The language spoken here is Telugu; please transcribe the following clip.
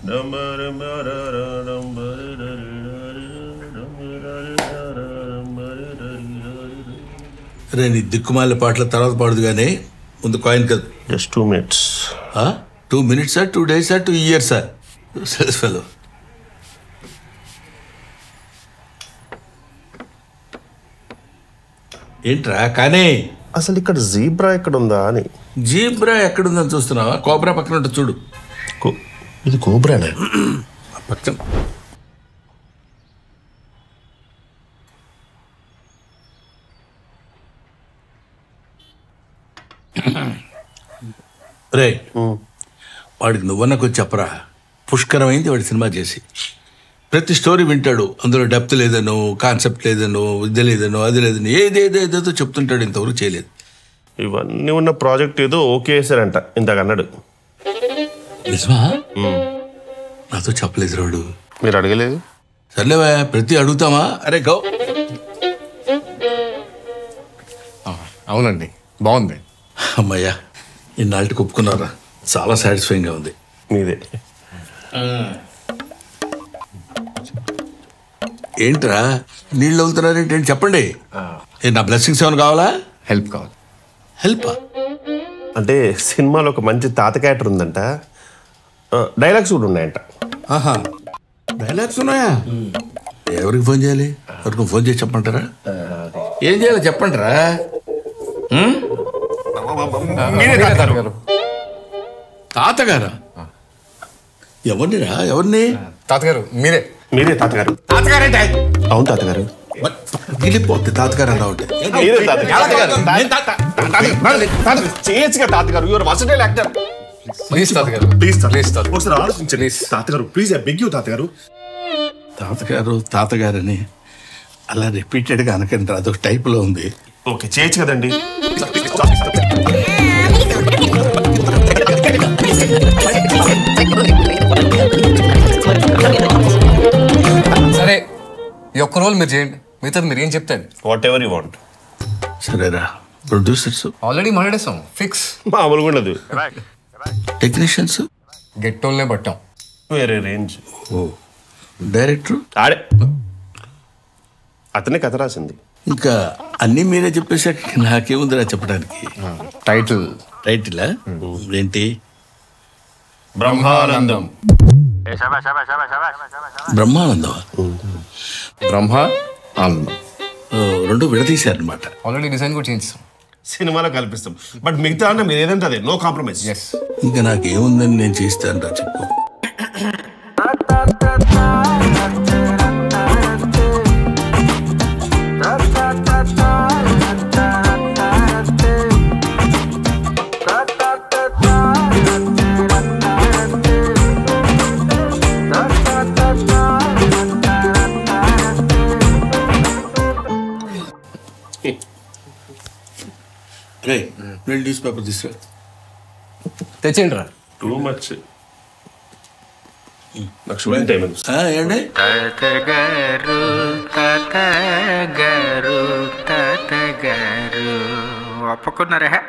రే నీ దిక్కుమాల పాటల తర్వాత పాడదు కానీ ముందు కాయిన్ కదా. Just 2 minutes. 2 minutes 2 days 2 years fellow. ఏంట్రా కానీ అసలు ఇక్కడ జీబ్రా ఎక్కడ ఉందా అని. జీబ్రా ఎక్కడుందని చూస్తున్నావా? కోబ్రా పక్కన ఉంటుంది చూడు. ఇది కోబ్రానే పక్కన. రే వాడికి నువ్వన్నా కొంచెం చెప్పరా. పుష్కరమైంది వాడి సినిమా చేసి. ప్రతి స్టోరీ వింటాడు, అందులో డెప్త్ లేదనో, కాన్సెప్ట్ లేదనో, ఇది లేదనో, అది లేదనో, ఏదేదో చెప్తుంటాడు. ఇంతవరకు చేయలేదు. ఇవన్నీ ఉన్న ప్రాజెక్ట్ ఏదో ఓకే చేశారంట ఇంతకు అన్నాడు. నిజమా? నాతో చెప్పలేదు రాడు. మీరు అడగలేదు? సర్లేవా, ప్రతి అడుగుతామా? అరే గౌ. అవునండి, బాగుంది. అమ్మయ్యా, ఇన్నాళ్ళకి ఒప్పుకున్నారా? చాలా సాటిస్ఫైయింగ్గా ఉంది. మీదే. ఏంట్రా నీళ్ళు అవుతున్నారేంటి? చెప్పండి. నా బ్లెస్సింగ్స్ ఏమైనా కావాలా? హెల్ప్ కావాలి. హెల్పా? అంటే సినిమాలో ఒక మంచి తాత క్యారెక్టర్ ఉందంట, డైలాగ్స్ కూడా ఉన్నాయంట. డైలాగ్స్ ఉన్నాయా? ఎవరికి ఫోన్ చేయాలి? ఎవరికి ఫోన్ చేసి చెప్పంటారా? ఏం చేయాలి చెప్పండిరా. తాతగారా? ఎవరినిరా? ఎవరిని? తాతగారు మీరే. మీరే తాతగారు. తాతగారేంటి? అవును తాతగారు. గిలిపోద్ది తాతగారు అలా ఉంటే. చేయొచ్చుగా తాతగారు. Your versatile actor. ప్లీజ్ తాతగారు, ప్లీజ్ ప్లీజ్ ఒకసారి ఆలోచించండి తాతగారు. ప్లీజ్ ఐ బెగ్ యూ తాతగారు. తాతగారని అలా రిపీటెడ్గా అనకండి, అదొక టైప్లో ఉంది. ఓకే చేయొచ్చు కదండి. సరే, ఈ ఒక్క రోల్ మీరు చేయండి, మిగతాది మీరు ఏం చెప్తాను. Whatever you want. సరేరా. ప్రొడ్యూసర్స్ ఆల్రెడీ మాట్లాడేస్తాం, ఫిక్స్. మామూలుగా ఉండదు. టెక్నీషియన్స్ గెట్టోల్నే పట్టాం. వేరే రేంజ్. ఓ డైరెక్టర్ ఆడే అతనే కథ రాసింది. ఇంకా అన్నీ మీరే చెప్పేసాక నాకేముందిరా చెప్పడానికి. టైటిలా ఏంటి? బ్రహ్మానందం. బ్రహ్మానందం. బ్రహ్మ ఆనందం రెండు విడదీశారనమాట. ఆల్రెడీ డిజైన్ కూడా చేయించాం. సినిమాలో కల్పిస్తాం, బట్ మిగతా అన్న మీరు ఏదంటే అదే, నో కాంప్రమైజ్. ఇంకా నాకేముందని నేను చేస్తాను రా, చెప్పు. రే నేను న్యూస్ పేపర్ తీసుకురా. తెచ్చేయండి రా. Too much. నాకు షూటింగ్ టైం ఏంటి? తాతగారు ఒప్పుకున్నారా?